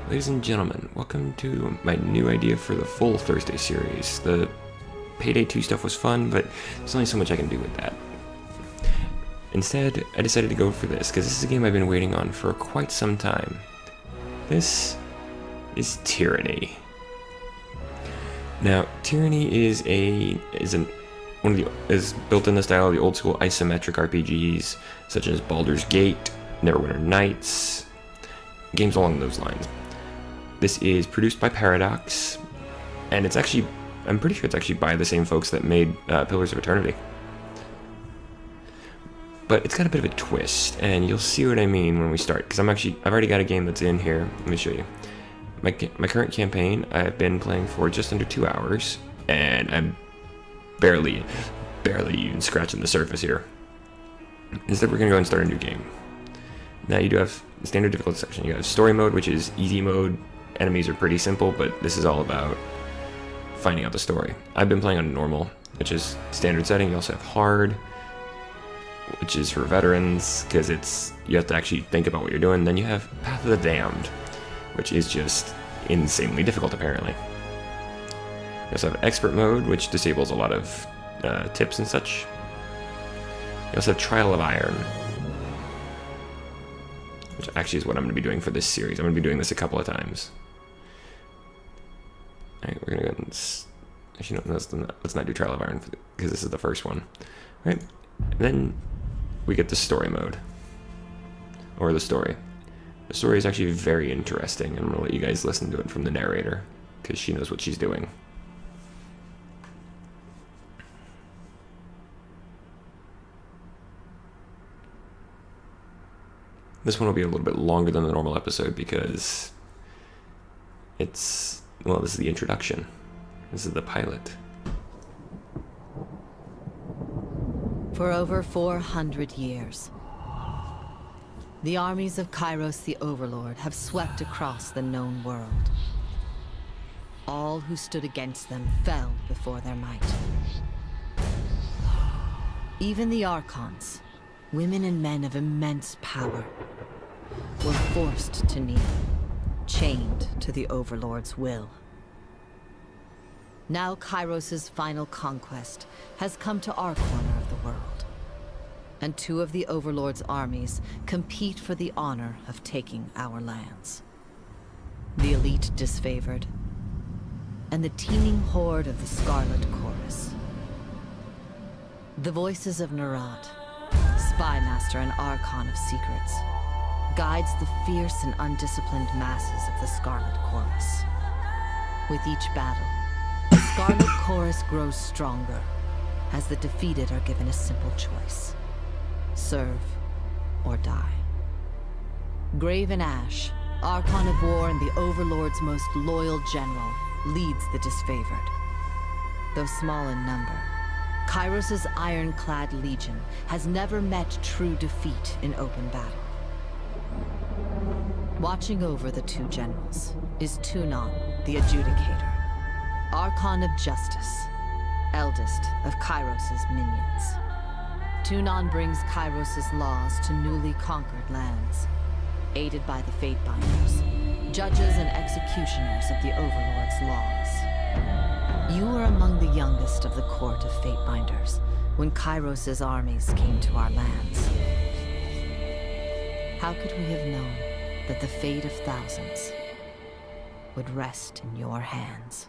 Ladies and gentlemen, welcome to my new idea for the full Thursday series. The Payday 2 stuff was fun, but there's only so much I can do with that. Instead, I decided to go for this, because this is a game I've been waiting on for quite some time. This is Tyranny. Now, Tyranny is built in the style of the old school isometric RPGs, such as Baldur's Gate, Neverwinter Nights, games along those lines. This is produced by Paradox, and I'm pretty sure it's actually by the same folks that made Pillars of Eternity. But it's got a bit of a twist, and you'll see what I mean when we start, because I've already got a game that's in here. Let me show you. My current campaign, I've been playing for just under 2 hours, and I'm barely even scratching the surface here. Instead, we're going to go and start a new game. Now, you do have the standard difficulty section. You have story mode, which is easy mode. Enemies are pretty simple, but this is all about finding out the story. I've been playing on normal, which is standard setting. You also have hard, which is for veterans, because you have to actually think about what you're doing. Then you have Path of the Damned, which is just insanely difficult, apparently. You also have expert mode, which disables a lot of tips and such. You also have Trial of Iron, which actually is what I'm going to be doing for this series. I'm going to be doing this a couple of times. Alright, we're going to go and... Actually, no, let's not do Trial of Iron, because this is the first one. Alright, then we get the story mode. Or the story. The story is actually very interesting. I'm going to let you guys listen to it from the narrator, because she knows what she's doing. This one will be a little bit longer than the normal episode because this is the introduction. This is the pilot. For over 400 years, the armies of Kyros the Overlord have swept across the known world. All who stood against them fell before their might. Even the Archons, women and men of immense power, were forced to kneel, chained to the Overlord's will. Now Kyros' final conquest has come to our corner of the world, and two of the Overlord's armies compete for the honor of taking our lands. The elite disfavored, and the teeming horde of the Scarlet Chorus. The voices of Nerat, Spymaster and Archon of Secrets, guides the fierce and undisciplined masses of the Scarlet Chorus. With each battle, the Scarlet Chorus grows stronger, as the defeated are given a simple choice: serve or die. Graven Ash, Archon of War and the Overlord's most loyal general, leads the disfavored. Though small in number, Kyros' ironclad legion has never met true defeat in open battle. Watching over the two generals is Tunon, the Adjudicator, Archon of Justice, eldest of Kyros' minions. Tunon brings Kyros' laws to newly conquered lands, aided by the Fatebinders, judges and executioners of the Overlord's laws. You were among the youngest of the court of Fatebinders when Kyros' armies came to our lands. How could we have known that the fate of thousands would rest in your hands?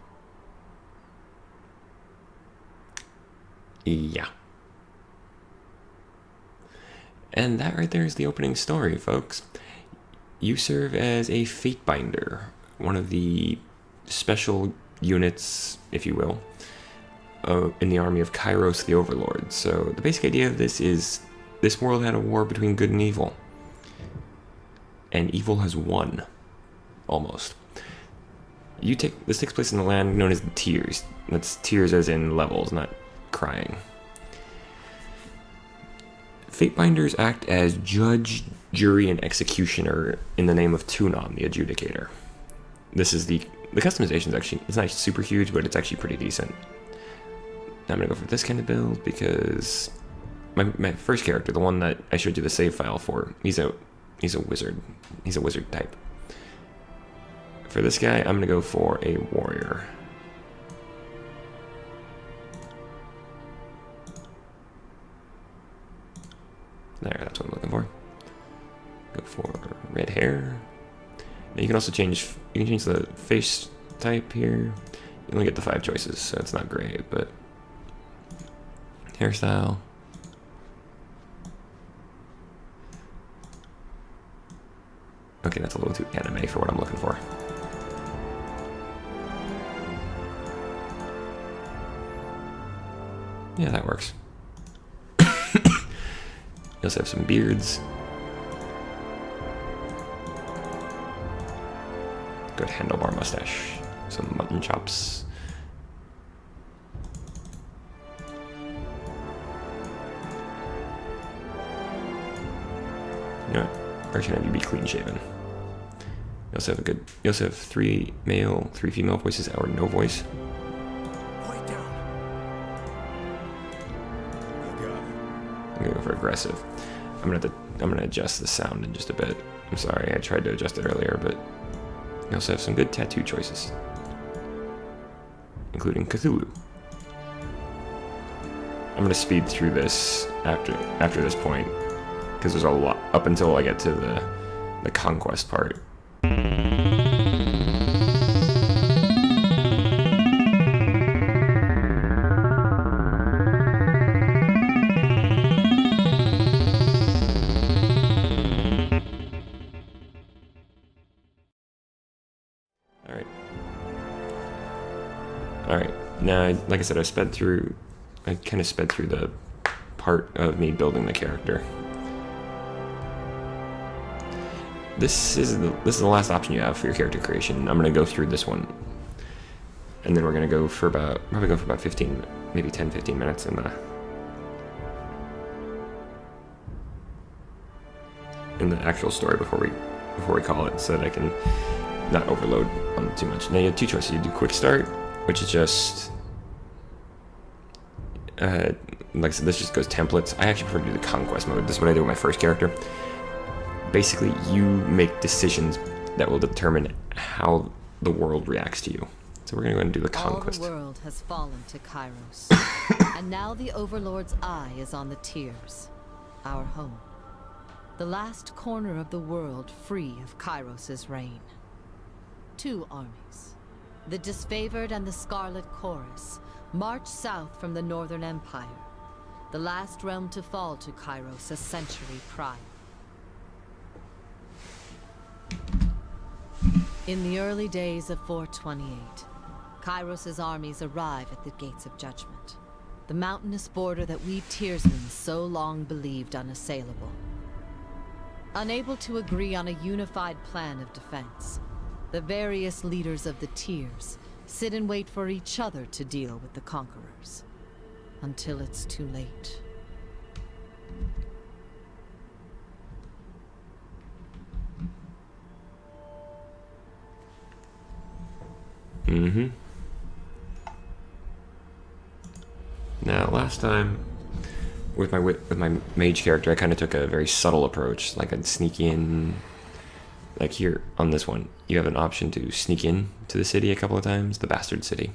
Yeah. And that right there is the opening story, folks. You serve as a Fatebinder, one of the special units, if you will, in the army of Kyros the Overlord. So the basic idea of this is this world had a war between good and evil. And evil has won. Almost. This takes place in the land known as the Tiers. That's tiers as in levels, not crying. Fatebinders act as judge, jury, and executioner in the name of Tunon, the Adjudicator. This is the customization is actually, it's not super huge, but it's actually pretty decent. Now I'm gonna go for this kind of build because my first character, the one that I showed you the save file for, he's a wizard. He's a wizard type. For this guy, I'm gonna go for a warrior. There, that's what I'm looking for. Go for red hair. Now you can also change, you can change the face type here. You only get the 5 choices, so it's not great, but hairstyle. Okay, that's a little too anime for what I'm looking for. Yeah, that works. You also have some beards. Good handlebar mustache. Some mutton chops. You know what? Or should have you be clean shaven? You also have you also have 3 male, 3 female voices, or no voice. I'm gonna go for aggressive. I'm gonna adjust the sound in just a bit. I'm sorry, I tried to adjust it earlier, but you also have some good tattoo choices, including Cthulhu. I'm gonna speed through this after this point, because there's a lot up until I get to the conquest part. Alright, now, like I said, I kind of sped through the part of me building the character. This is the last option you have for your character creation. I'm going to go through this one. And then we're going to go for about 15, maybe 10-15 minutes in the actual story before we call it, so that I can not overload on too much. Now you have 2 choices. You do quick start, which is just like I said, this just goes templates. I actually prefer to do the conquest mode. This is what I did with my first character. Basically, you make decisions that will determine how the world reacts to you. So we're gonna go ahead and do the conquest. All the world has fallen to Kyros, and now the Overlord's eye is on the Tears, our home. The last corner of the world free of Kyros' reign. 2 armies, the Disfavored and the Scarlet Chorus, march south from the Northern Empire, the last realm to fall to Kyros a century prior. In the early days of 428, Kyros' armies arrive at the Gates of Judgment, the mountainous border that we Tearsmen so long believed unassailable. Unable to agree on a unified plan of defense, the various leaders of the Tears sit and wait for each other to deal with the conquerors, until it's too late. Now, last time with my mage character, I kind of took a very subtle approach. Like I'd sneak in. Like here on this one, you have an option to sneak in to the city a couple of times, the Bastard City.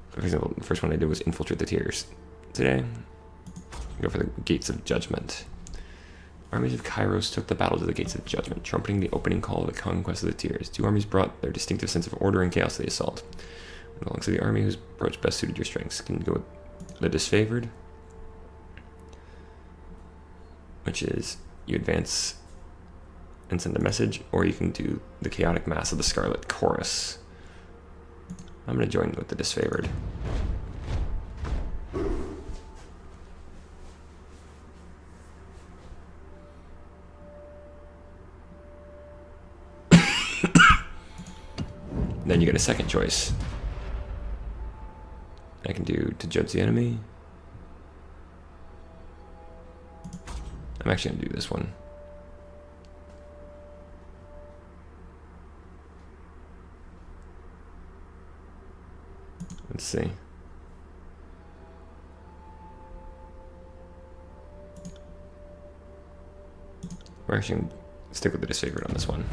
For example, the first one I did was infiltrate the Tears. Today, go for the Gates of Judgment. Armies of Kyros took the battle to the Gates of Judgment, trumpeting the opening call of the conquest of the Tears. 2 armies brought their distinctive sense of order and chaos to the assault. It belongs to the army whose approach best suited your strengths. You can go with the Disfavored, which is you advance and send a message, or you can do the chaotic mass of the Scarlet Chorus. I'm going to join with the Disfavored. Then you get a second choice. I can do to judge the enemy. I'm actually going to do this one. Let's see. We're actually going to stick with the disfavored on this one.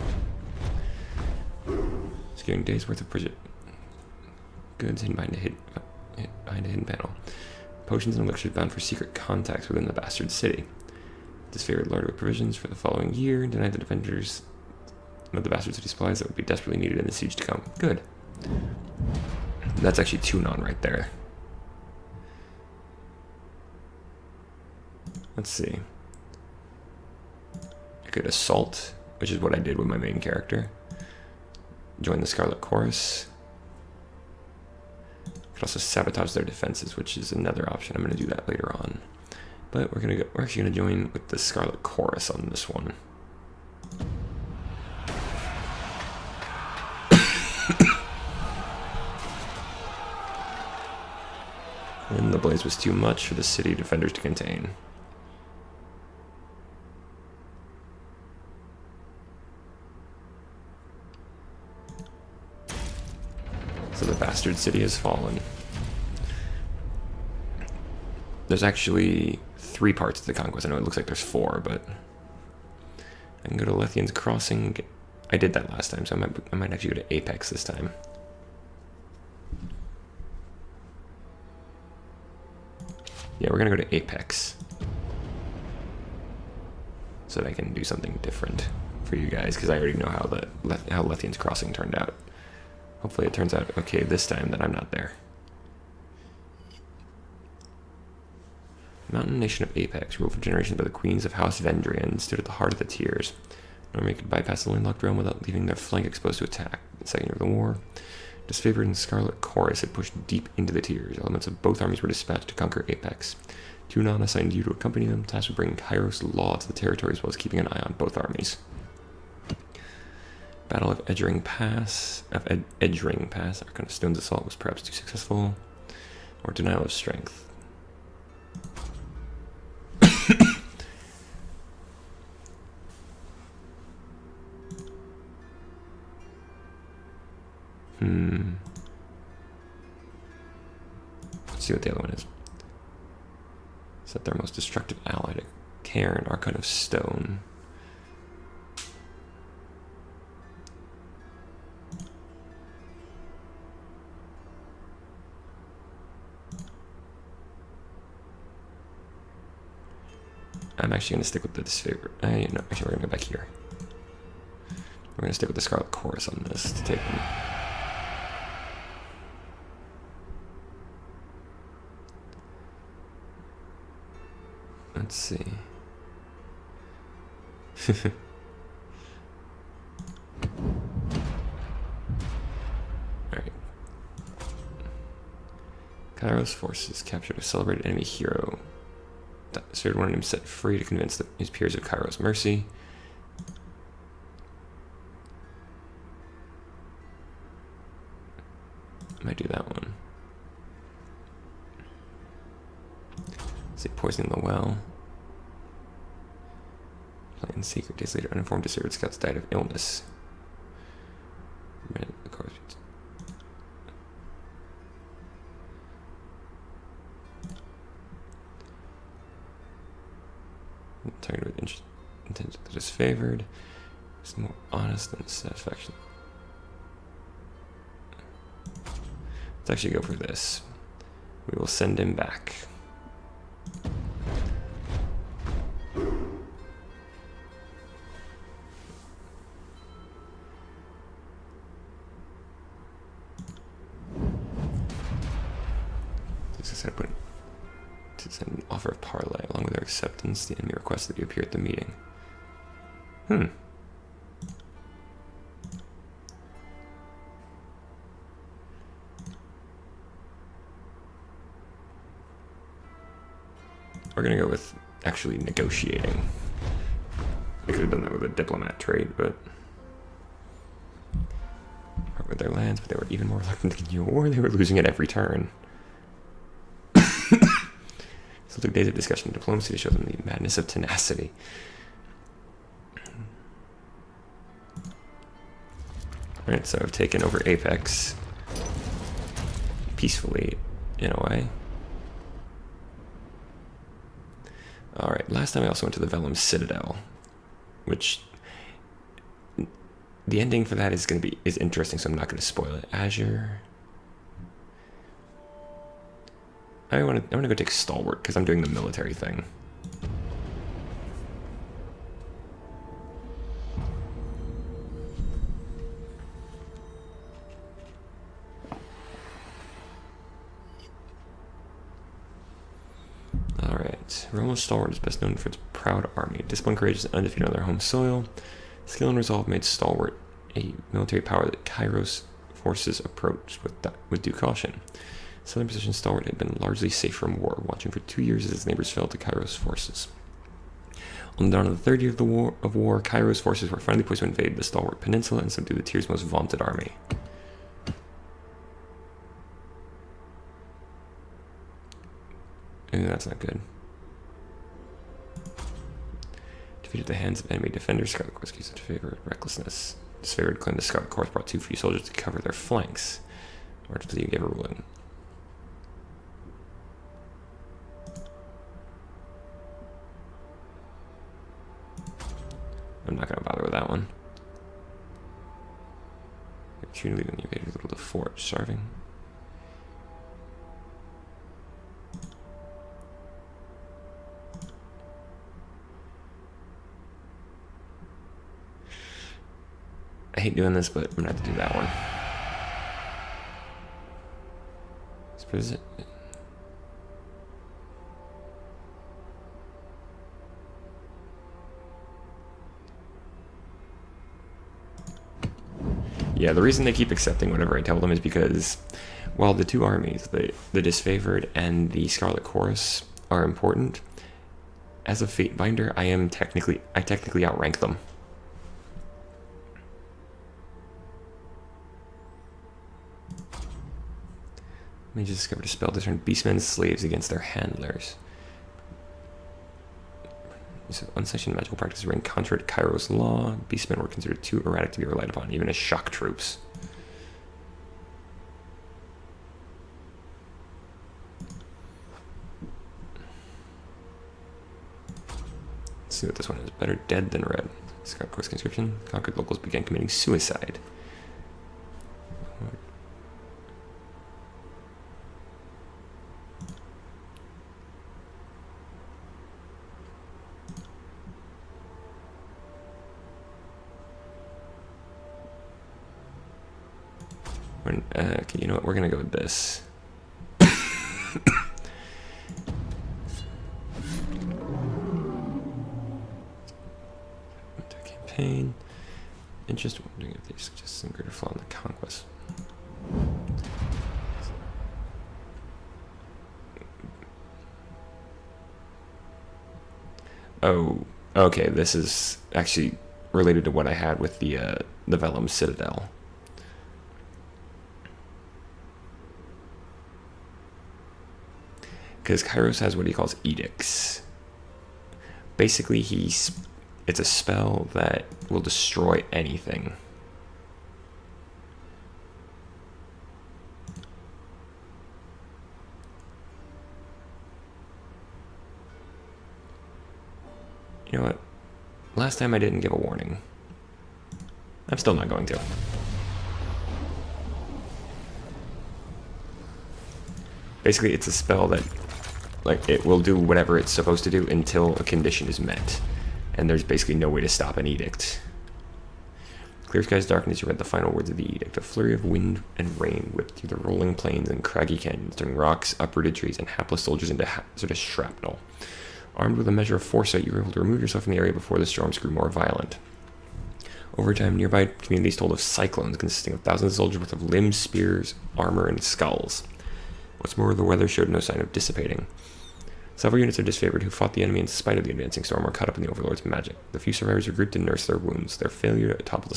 Securing a day's worth of goods hidden behind a hidden panel. Potions and elixirs bound for secret contacts within the bastard city. Disfavored lord with provisions for the following year. Denied the defenders of the bastard city supplies that would be desperately needed in the siege to come. Good. That's actually Tunon right there. Let's see. I could assault, which is what I did with my main character. Join the Scarlet Chorus. Could also sabotage their defenses, which is another option. I'm going to do that later on. But we're actually going to join with the Scarlet Chorus on this one. And the blaze was too much for the city defenders to contain. So the bastard city has fallen. There's actually 3 parts to the conquest. I know it looks like there's 4, but I can go to Lethian's Crossing. I did that last time, so I might actually go to Apex this time. Yeah, we're gonna go to Apex so that I can do something different for you guys, because I already know how Lethian's Crossing turned out. Hopefully it turns out okay this time that I'm not there. Mountain nation of Apex, ruled for generations by the queens of House Vendrian, stood at the heart of the tiers. Normally could bypass the landlocked realm without leaving their flank exposed to attack. In the second year of the war, disfavored and Scarlet Chorus had pushed deep into the tiers. Elements of both armies were dispatched to conquer Apex. Tunon assigned you to accompany them, tasked with bringing Kyros law to the territory as well as keeping an eye on both armies. Battle of Edgering Pass. Our kind of Stone's assault was perhaps too successful. Or denial of strength. Let's see what the other one is. Set their most destructive ally to Cairn, Archon of Stone. I'm actually going to stick with the disfavored. No, actually, we're going to go back here. We're going to stick with the Scarlet Chorus on this to take them. Let's see. Alright. Kyros forces captured a celebrated enemy hero. Started wanting him set free to convince his peers of Kyros' mercy. Might do that one. Let's see, poisoning the well. Playing secret. Days later, uninformed deserted scouts died of illness. Targeted with intent that is favored. It's more honest than satisfaction. Let's actually go for this. We will send him back. To send an offer of parley. Along with their acceptance, the enemy requests that you appear at the meeting. We're gonna go with actually negotiating. We could have done that with a diplomat trade, but part with their lands, but they were even more reluctant to continue a war. They were losing at every turn. So it took days of discussion and diplomacy to show them the madness of tenacity. Alright, so I've taken over Apex peacefully, in a way. Alright, last time I also went to the Vellum Citadel. which the ending for that is interesting, so I'm not going to spoil it. Azure. I want to go take Stalwart because I'm doing the military thing. Alright, Roma's Stalwart is best known for its proud army. Discipline, courage, and undefeated on their home soil. Skill and resolve made Stalwart a military power that Kyros forces approached with due caution. Southern position Stalwart had been largely safe from war, watching for 2 years as its neighbors fell to Kyros' forces. On the dawn of the third year of war, Kyros' forces were finally poised to invade the Stalwart Peninsula and subdue the tier's most vaunted army. That's not good. Defeated the hands of enemy defenders. Scarlet Corps used disfavored recklessness. Disfavored claimed the Scarlet Corps brought too few soldiers to cover their flanks. Or until you gave a ruling. I'm not going to bother with that one. Retreat leaving the invaders able to fort. Starving. I hate doing this, but I'm going to have to do that one. Suppose it. Yeah, the reason they keep accepting whatever I tell them is because while the two armies, the Disfavored and the Scarlet Chorus, are important, as a Fatebinder, I technically outrank them. Mages discovered a spell to turn beastmen's slaves against their handlers. So unsanctioned magical practice ran contrary to Kyros law. Beastmen were considered too erratic to be relied upon, even as shock troops. Let's see what this one is. Better dead than red. Scout Course conscription. Conquered locals began committing suicide. Okay, you know what? We're gonna go with this. Campaign. Interesting. Wondering if they suggest some greater flaw in the conquest. Oh, okay. This is actually related to what I had with the Vellum Citadel. Because Kyros has what he calls edicts. Basically, it's a spell that will destroy anything. You know what? Last time I didn't give a warning. I'm still not going to. Basically, it's a spell that it will do whatever it's supposed to do until a condition is met. And there's basically no way to stop an edict. Clear skies darkness, you read the final words of the edict. A flurry of wind and rain whipped through the rolling plains and craggy canyons, turning rocks, uprooted trees, and hapless soldiers into hazardous shrapnel. Armed with a measure of foresight, you were able to remove yourself from the area before the storms grew more violent. Over time, nearby communities told of cyclones consisting of thousands of soldiers worth of limbs, spears, armor, and skulls. What's more, the weather showed no sign of dissipating. Several units of Disfavored who fought the enemy in spite of the advancing storm were caught up in the Overlord's magic. The few survivors regrouped to nurse their wounds. Their failure to topple the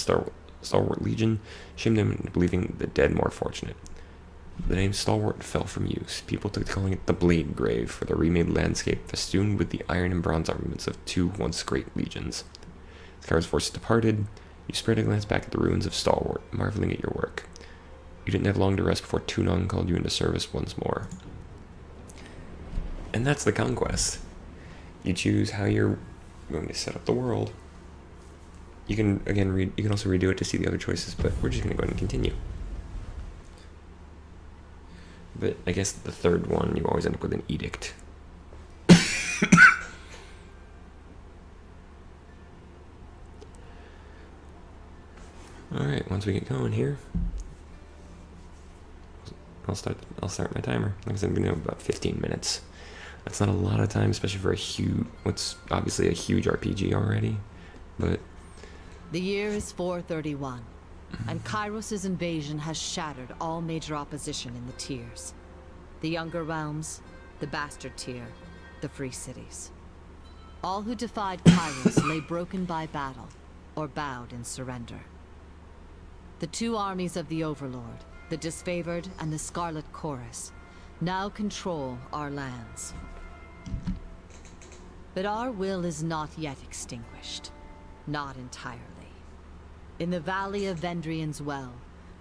Stalwart Legion shamed them into believing the dead more fortunate. The name Stalwart fell from use. People took to calling it the Blade Grave for the remade landscape festooned with the iron and bronze armaments of two once great legions. As Kyros' forces departed, you spread a glance back at the ruins of Stalwart, marveling at your work. You didn't have long to rest before Tunon called you into service once more. And that's the conquest. You choose how you're going to set up the world. You can again read. You can also redo it to see the other choices, but we're just gonna go ahead and continue. But I guess the third one, you always end up with an edict. All right, once we get going here, I'll start my timer. Like I said, I'm gonna have about 15 minutes. That's not a lot of time, especially for what's obviously a huge RPG already, but. The year is 431, and Kyros' invasion has shattered all major opposition in the tiers. The Younger Realms, the Bastard Tier, the Free Cities. All who defied Kyros lay broken by battle, or bowed in surrender. The two armies of the Overlord, the Disfavored and the Scarlet Chorus, now control our lands. But our will is not yet extinguished. Not entirely. In the Valley of Vendrian's Well,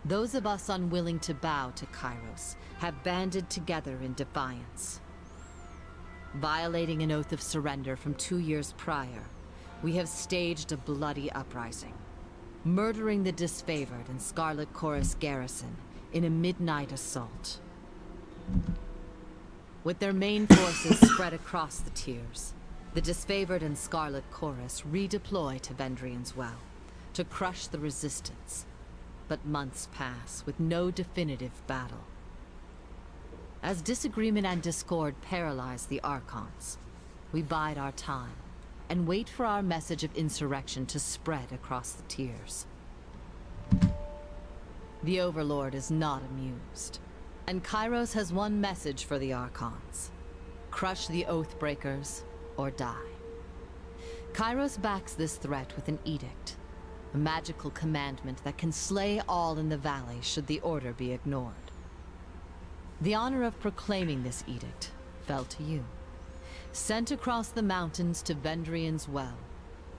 those of us unwilling to bow to Kyros have banded together in defiance. Violating an oath of surrender from 2 years prior, we have staged a bloody uprising, murdering the Disfavored and Scarlet Chorus garrison in a midnight assault. With their main forces spread across the tiers, the Disfavored and Scarlet Chorus redeploy to Vendrian's Well to crush the resistance, but months pass with no definitive battle. As disagreement and discord paralyze the Archons, we bide our time and wait for our message of insurrection to spread across the tiers. The Overlord is not amused, and Kyros has one message for the Archons: crush the Oathbreakers or die. Kyros backs this threat with an edict, a magical commandment that can slay all in the valley should the order be ignored. The honor of proclaiming this edict fell to you. Sent across the mountains to Vendrian's Well,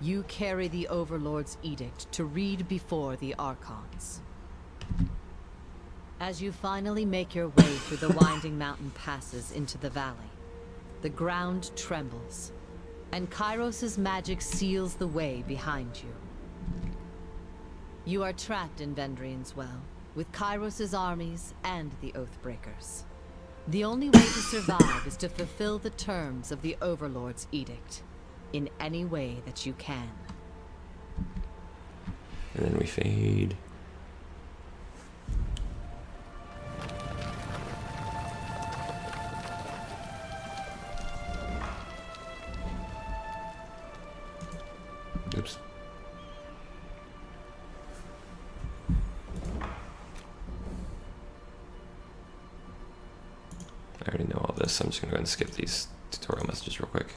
you carry the Overlord's edict to read before the Archons. As you finally make your way through the winding mountain passes into the valley, the ground trembles, and Kyros' magic seals the way behind you. You are trapped in Vendrian's Well, with Kyros' armies and the Oathbreakers. The only way to survive is to fulfill the terms of the Overlord's edict, in any way that you can. And then we fade. Oops. I already know all this, so I'm just going to go ahead and skip these tutorial messages real quick.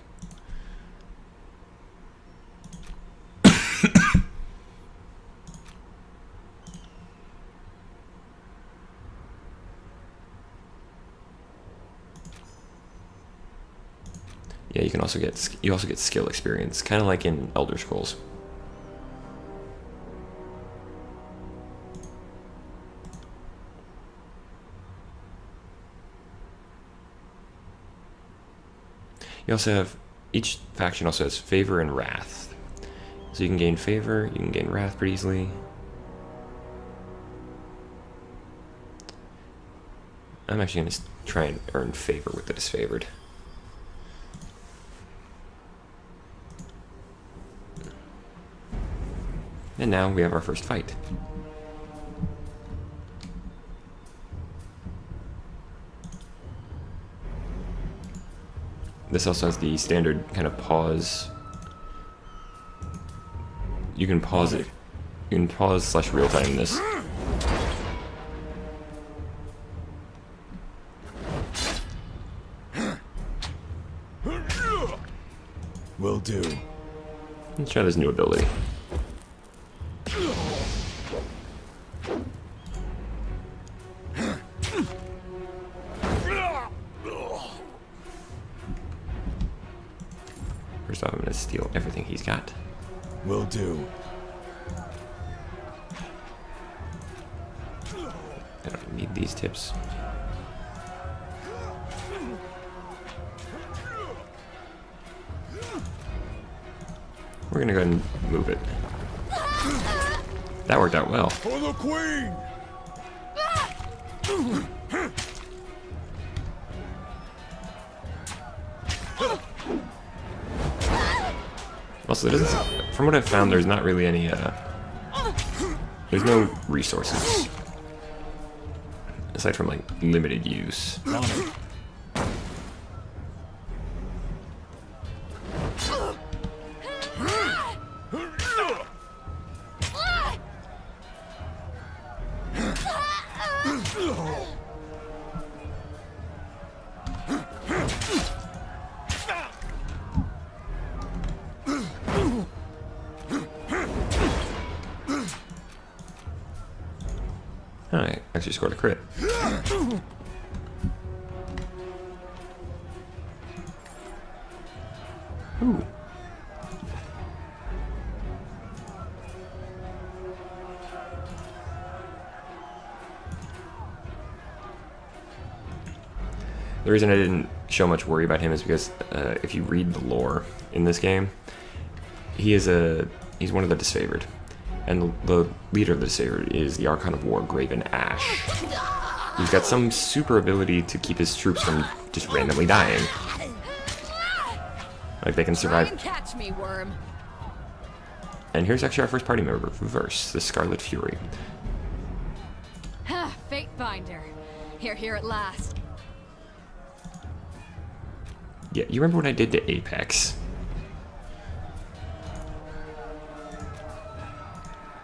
Yeah, you also get skill experience, kind of like in Elder Scrolls. You also have, each faction also has favor and wrath. So you can gain favor, you can gain wrath pretty easily. I'm actually going to try and earn favor with the disfavored. And now we have our first fight. This also has the standard kind of pause. You can pause it. You can pause / real time this. Will do. Let's try this new ability. First off, I'm gonna steal everything he's got. Will do. I don't need these tips. We're gonna go ahead and move it. That worked out well. For the queen! Also, it doesn't, from what I've found, there's not really any, there's no resources. Aside from, like, limited use. I actually scored a crit. Ooh. The reason I didn't show much worry about him is because if you read the lore in this game, he's one of the disfavored. And the leader of the disfavored is the Archon of War, Graven Ash. He's got some super ability to keep his troops from just randomly dying. Like they can survive. Try and catch me, worm. And here's actually our first party member, Reverse, the Scarlet Fury. Ha, Fatebinder. Here at last. Yeah, you remember what I did to Apex?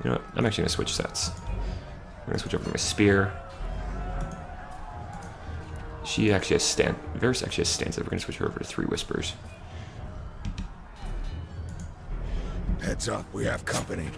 You know what? I'm actually gonna switch sets. I'm gonna switch over to my spear. She actually has Varys actually has stanza. We're gonna switch her over to 3 whispers. Heads up, we have company.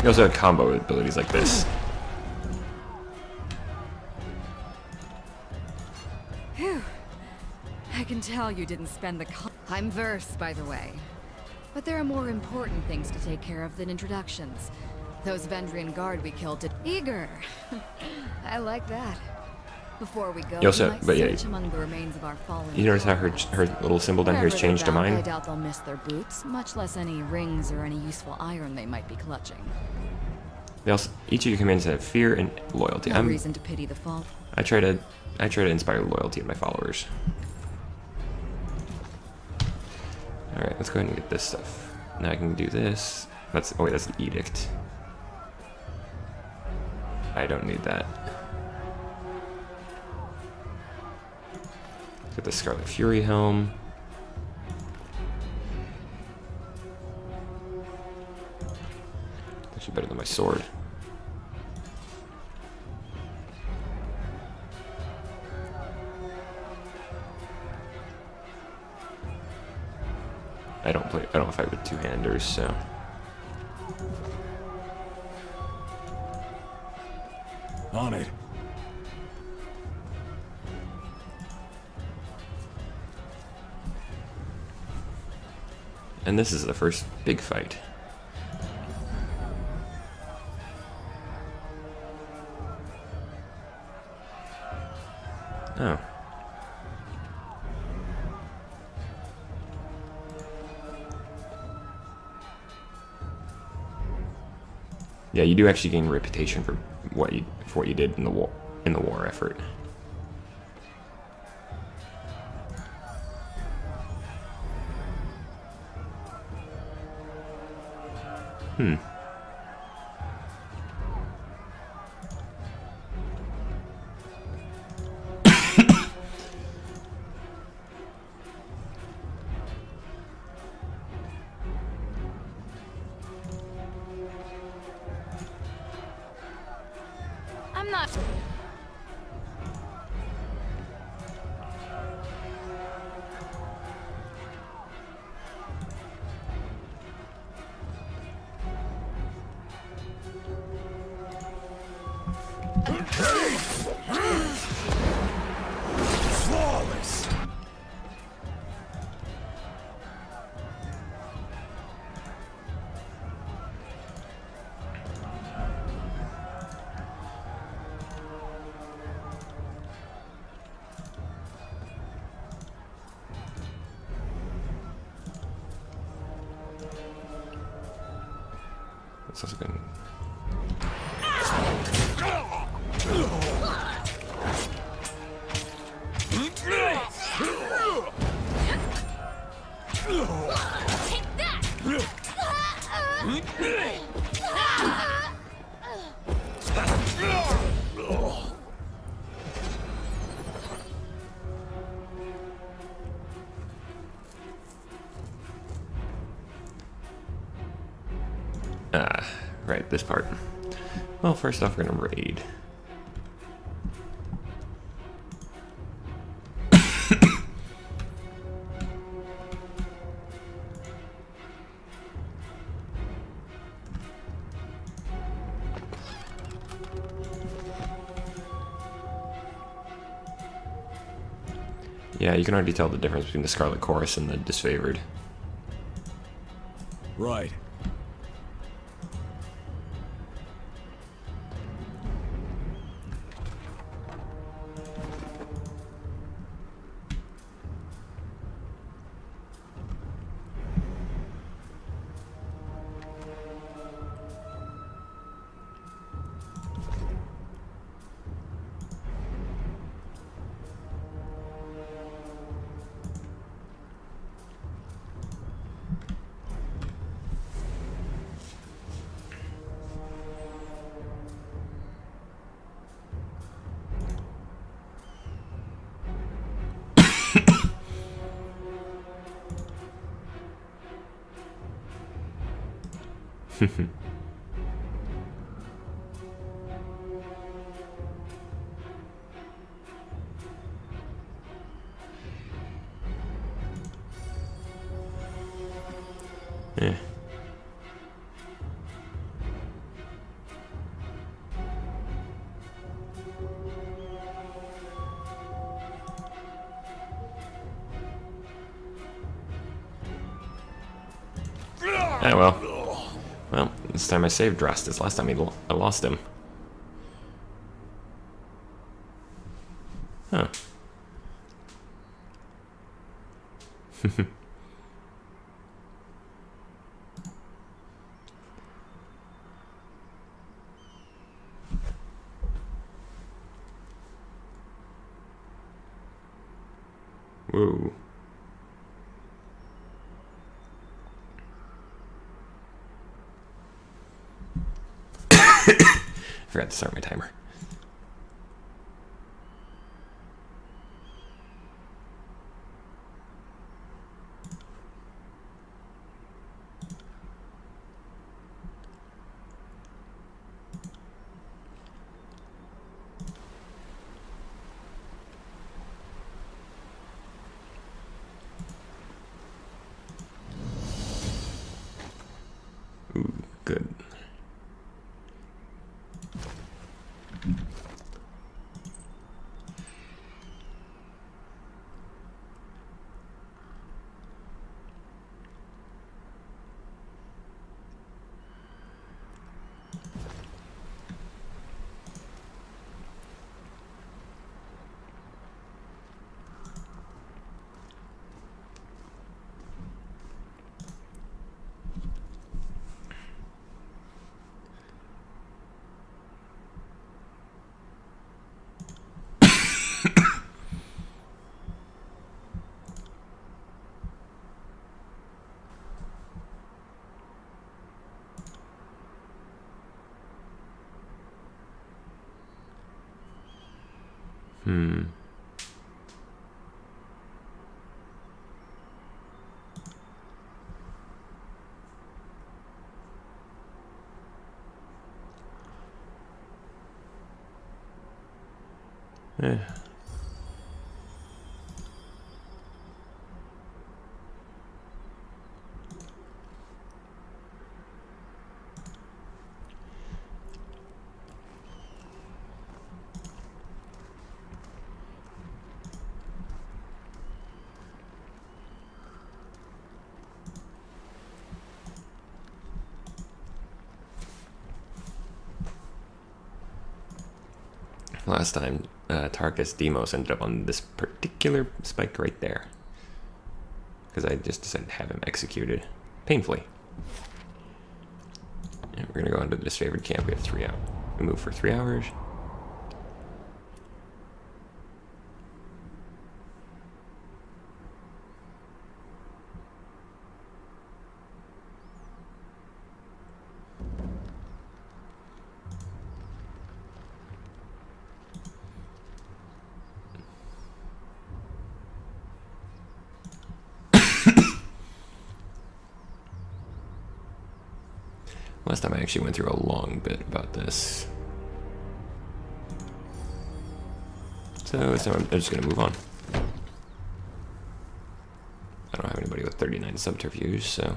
He also had combo abilities like this. Phew. I can tell you didn't spend the I'm Verse, by the way. But there are more important things to take care of than introductions. Those Vendrian guard we killed did eager. I like that. Before we go, You also- we might but yeah, search among the remains of our fallen. You notice how her little symbol down here has Wherever changed to they're bound, I mine? doubt they'll miss their boots, much less any rings or any useful iron they might be clutching. They also, each of your commands have fear and loyalty. No reason to pity the fall. I try to inspire loyalty in my followers. All right, let's go ahead and get this stuff. Now I can do this. That's the edict. I don't need that. Get the Scarlet Fury helm. Actually better than my sword. I don't fight with two-handers, so. On it. And this is the first big fight. Oh. Yeah, you do actually gain reputation for what you did in the war effort. I'm not. It's also good. Right, this part. Well, first off, we're gonna raid. Yeah, you can already tell the difference between the Scarlet Chorus and the Disfavored. Right. Yeah. Ah, well. Well, this time I saved Drastus. Last time I lost him. Huh. Whoa. Forgot to start my timer. Ooh, good. Yeah. Last time, Tarkus Demos ended up on this particular spike right there. Because I just decided to have him executed painfully. And we're gonna go into the disfavored camp. We have 3 hours. We move for 3 hours. Last time I actually went through a long bit about this. So I'm just going to move on. I don't have anybody with 39 subterfuge, so...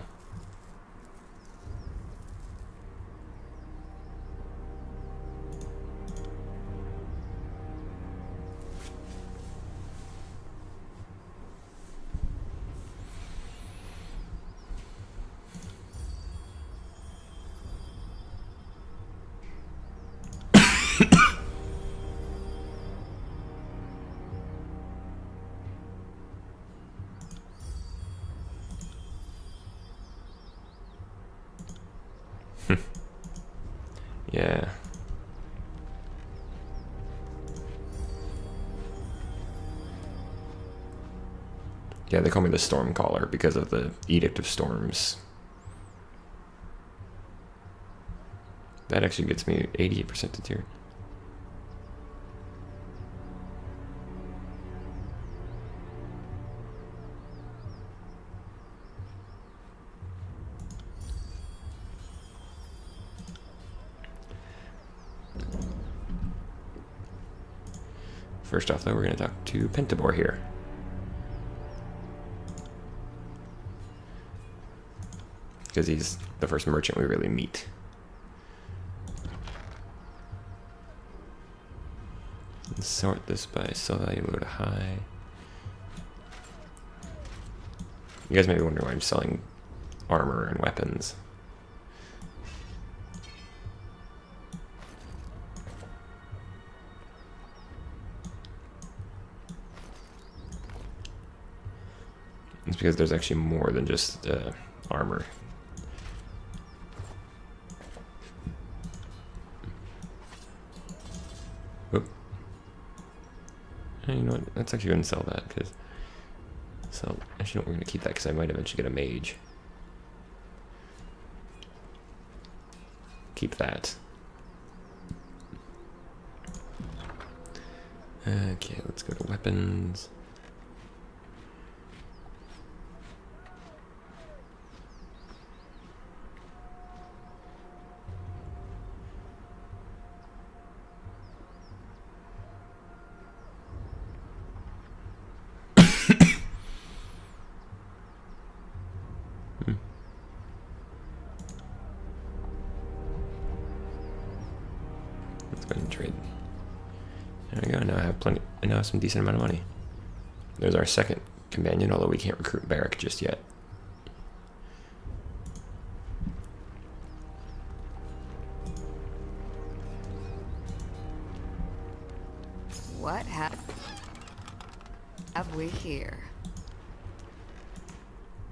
Yeah. Yeah, they call me the Stormcaller because of the Edict of Storms. That actually gets me 88% to tier. First off, though, we're going to talk to Pentabor here. Because he's the first merchant we really meet. Let's sort this by sell value, low to high. You guys may be wondering why I'm selling armor and weapons. It's because there's actually more than just armor. Whoop. Hey, you know what? Let's actually go and sell that, because... So, actually, no, we're going to keep that, because I might eventually get a mage. Keep that. Okay, let's go to weapons. Let's go ahead and trade. There we go. Now I have plenty. I now have some decent amount of money. There's our second companion, although we can't recruit Barrack just yet. What have we here?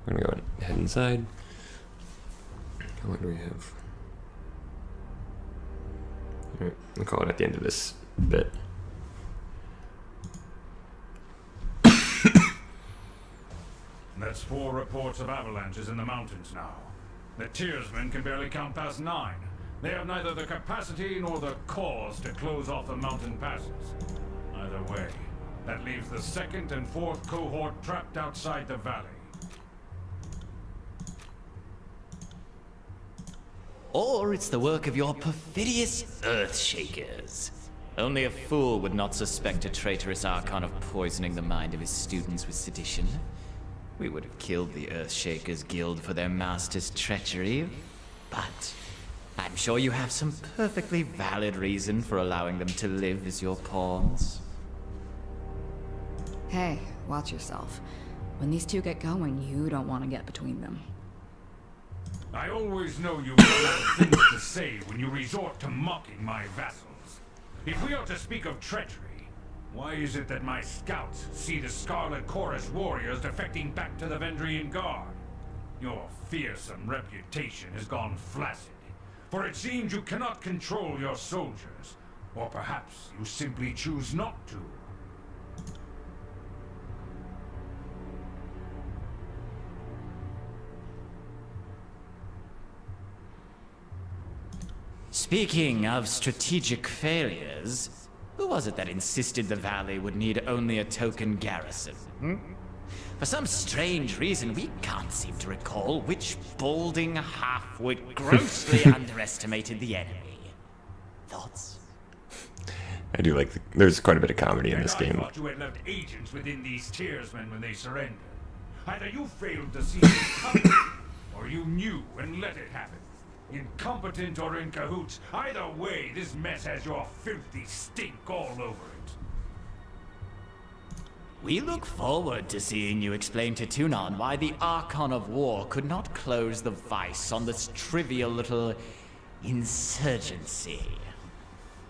We're gonna go and head inside. What do we have? Alright, we'll call it at the end of this bit. That's 4 reports of avalanches in the mountains now. The Tearsmen can barely count past 9. They have neither the capacity nor the cause to close off the mountain passes. Either way, that leaves the 2nd and 4th cohort trapped outside the valley. Or it's the work of your perfidious Earthshakers. Only a fool would not suspect a traitorous Archon of poisoning the mind of his students with sedition. We would have killed the Earthshakers Guild for their master's treachery, but I'm sure you have some perfectly valid reason for allowing them to live as your pawns. Hey, watch yourself. When these two get going, you don't want to get between them. I always know you run out of things to say when you resort to mocking my vassals. If we are to speak of treachery, why is it that my scouts see the Scarlet Chorus warriors defecting back to the Vendrian Guard? Your fearsome reputation has gone flaccid. For it seems you cannot control your soldiers. Or perhaps you simply choose not to. Speaking of strategic failures, who was it that insisted the valley would need only a token garrison? For some strange reason, we can't seem to recall which balding halfwit grossly underestimated the enemy. Thoughts? I do like there's quite a bit of comedy in And this I game. thought you had left agents within these tiersmen when they surrendered. Either you failed to see it coming, or you knew and let it happen. Incompetent or in cahoots, either way, this mess has your filthy stink all over it. We look forward to seeing you explain to Tunon why the Archon of War could not close the vice on this trivial little insurgency.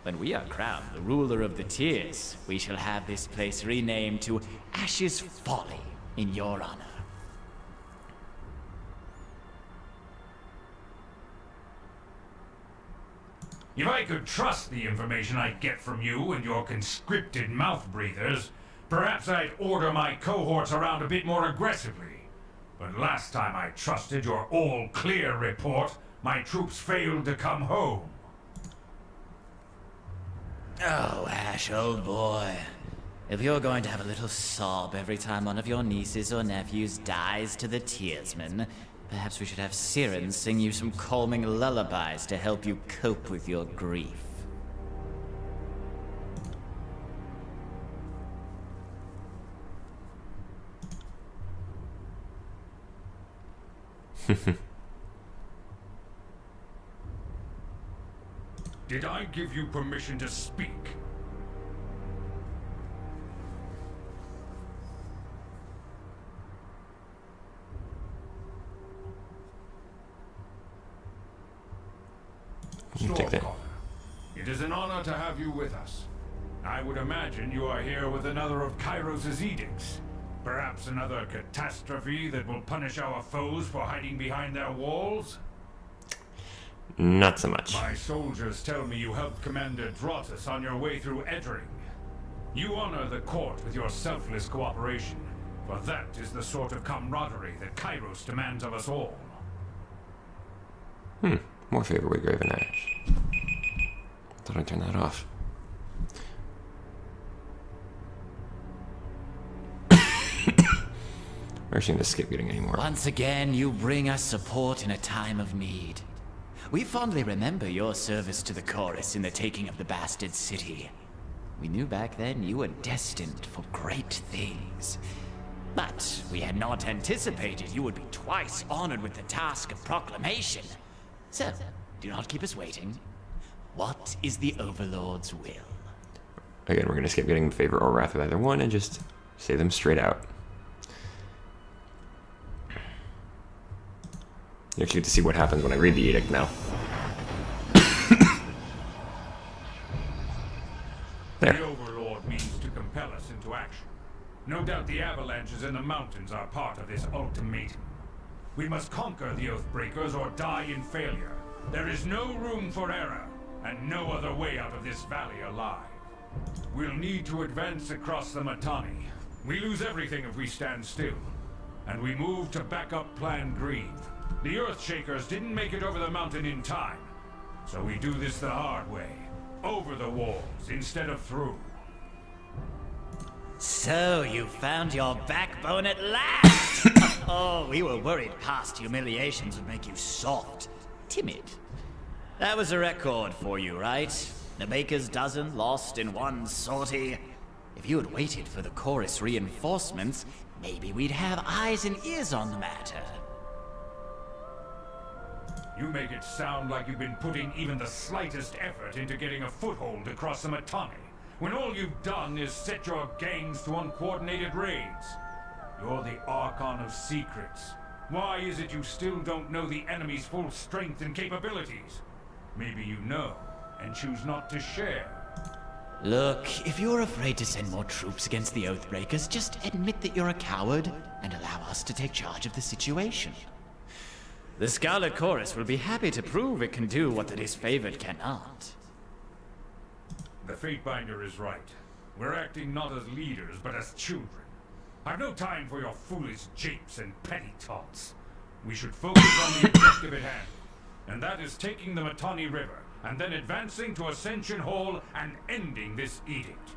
When we are crowned the ruler of the tiers, we shall have this place renamed to Ash's Folly in your honor. If I could trust the information I get from you and your conscripted mouth breathers, perhaps I'd order my cohorts around a bit more aggressively. But last time I trusted your all-clear report, my troops failed to come home. Oh, Ash, old boy. If you're going to have a little sob every time one of your nieces or nephews dies to the tiersmen, perhaps we should have Siren sing you some calming lullabies to help you cope with your grief. Did I give you permission to speak? Take that. Stormcaller, it is an honor to have you with us. I would imagine you are here with another of Kyros' edicts. Perhaps another catastrophe that will punish our foes for hiding behind their walls? Not so much. My soldiers tell me you helped Commander Drotus on your way through Edring. You honor the court with your selfless cooperation, for that is the sort of camaraderie that Kyros demands of us all. More favorite Graven Ash. Thought I'd turn that off. We're actually gonna skip getting any more. Once again, you bring us support in a time of need. We fondly remember your service to the chorus in the taking of the bastard city. We knew back then you were destined for great things. But we had not anticipated you would be twice honored with the task of proclamation. So, do not keep us waiting. What is the Overlord's will? Again, we're gonna skip getting favor or wrath with either one and just say them straight out. You actually get to see what happens when I read the edict now. The There. Overlord means to compel us into action. No doubt the avalanches in the mountains are part of this ultimatum. We must conquer the Oathbreakers or die in failure. There is no room for error, and no other way out of this valley alive. We'll need to advance across the Matani. We lose everything if we stand still. And we move to back up Plan Green. The Earthshakers didn't make it over the mountain in time. So we do this the hard way. Over the walls instead of through. So, you found your backbone at last! Oh, we were worried past humiliations would make you soft, timid. That was a record for you, right? The baker's dozen lost in one sortie. If you had waited for the chorus reinforcements, maybe we'd have eyes and ears on the matter. You make it sound like you've been putting even the slightest effort into getting a foothold across the Matani, when all you've done is set your gangs to uncoordinated raids. You're the Archon of Secrets. Why is it you still don't know the enemy's full strength and capabilities? Maybe you know, and choose not to share. Look, if you're afraid to send more troops against the Oathbreakers, just admit that you're a coward and allow us to take charge of the situation. The Scarlet Chorus will be happy to prove it can do what the disfavored cannot. The Fatebinder is right. We're acting not as leaders, but as children. I've no time for your foolish japes and petty taunts. We should focus on the objective at hand, and that is taking the Mittani River, and then advancing to Ascension Hall and ending this edict.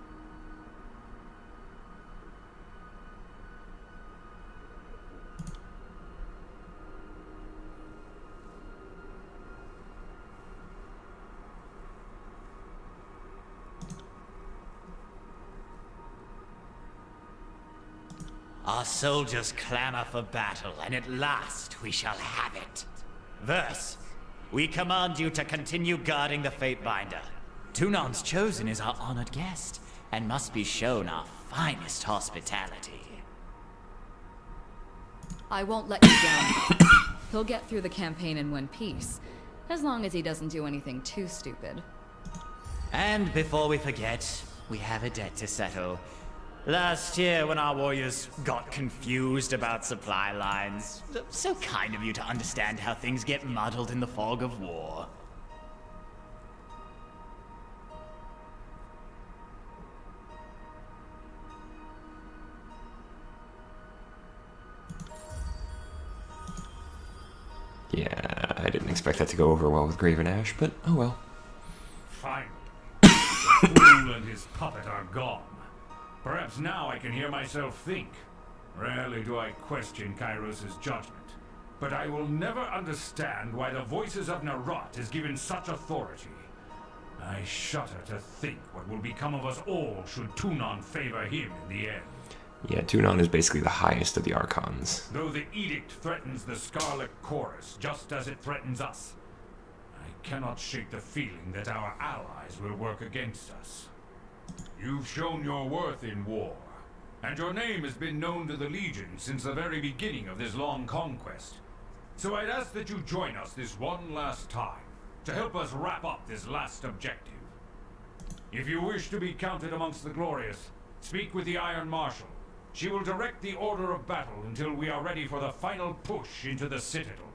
Our soldiers clamor for battle, and at last we shall have it. Thus, we command you to continue guarding the Fatebinder. Tunon's chosen is our honored guest, and must be shown our finest hospitality. I won't let you down. He'll get through the campaign in one piece, as long as he doesn't do anything too stupid. And before we forget, we have a debt to settle. Last year, when our warriors got confused about supply lines, so kind of you to understand how things get muddled in the fog of war. Yeah, I didn't expect that to go over well with Graven Ash, but oh well. Finally, the fool and his puppet are gone. Perhaps now I can hear myself think. Rarely do I question Kyros' judgment, but I will never understand why the voices of Narot is given such authority. I shudder to think what will become of us all should Tunon favor him in the end. Yeah, Tunon is basically the highest of the Archons. Though the edict threatens the Scarlet Chorus just as it threatens us, I cannot shake the feeling that our allies will work against us. You've shown your worth in war, and your name has been known to the Legion since the very beginning of this long conquest. So I'd ask that you join us this one last time, to help us wrap up this last objective. If you wish to be counted amongst the glorious, speak with the Iron Marshal. She will direct the order of battle until we are ready for the final push into the Citadel.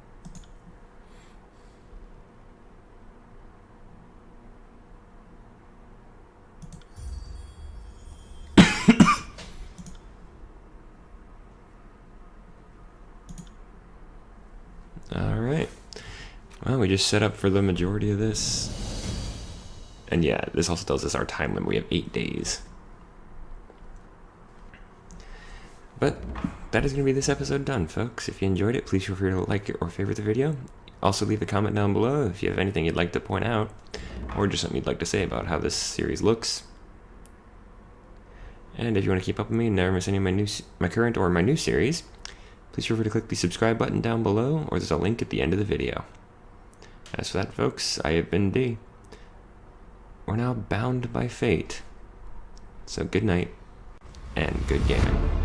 Alright. Well, we just set up for the majority of this. And yeah, this also tells us our time limit. We have 8 days. But that is going to be this episode done, folks. If you enjoyed it, please feel free to like it or favorite the video. Also, leave a comment down below if you have anything you'd like to point out, or just something you'd like to say about how this series looks. And if you want to keep up with me and never miss any of my current or my new series, please feel free to click the subscribe button down below, or there's a link at the end of the video. As for that, folks, I have been D. We're now bound by fate. So good night, and good gaming.